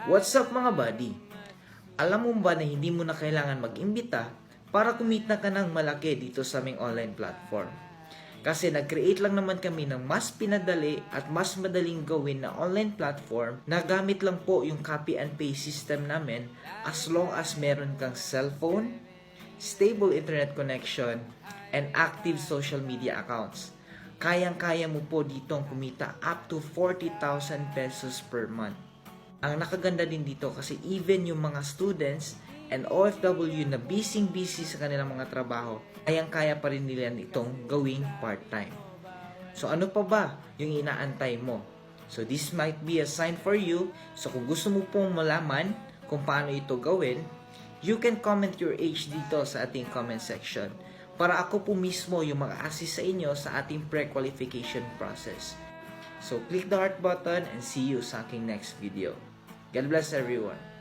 What's up mga buddy? Alam mo ba na hindi mo na kailangan mag-imbita para kumita ka ng malaki dito sa aming online platform? Kasi nag-create lang naman kami ng mas pinadali at mas madaling gawin na online platform na gamit lang po yung copy and paste system namin as long as meron kang cellphone, stable internet connection, and active social media accounts. Kayang-kaya mo po ditong kumita up to 40,000 pesos per month. Ang nakaganda din dito kasi even yung mga students and OFW na busy sa kanilang mga trabaho, kayang-kaya pa rin nila itong gawing part-time. So ano pa ba yung inaantay mo? So this might be a sign for you. So kung gusto mo pong malaman kung paano ito gawin, you can comment your age dito sa ating comment section para ako po mismo yung mag-assist sa inyo sa ating pre-qualification process. So click the heart button and see you sa aking next video. God bless everyone.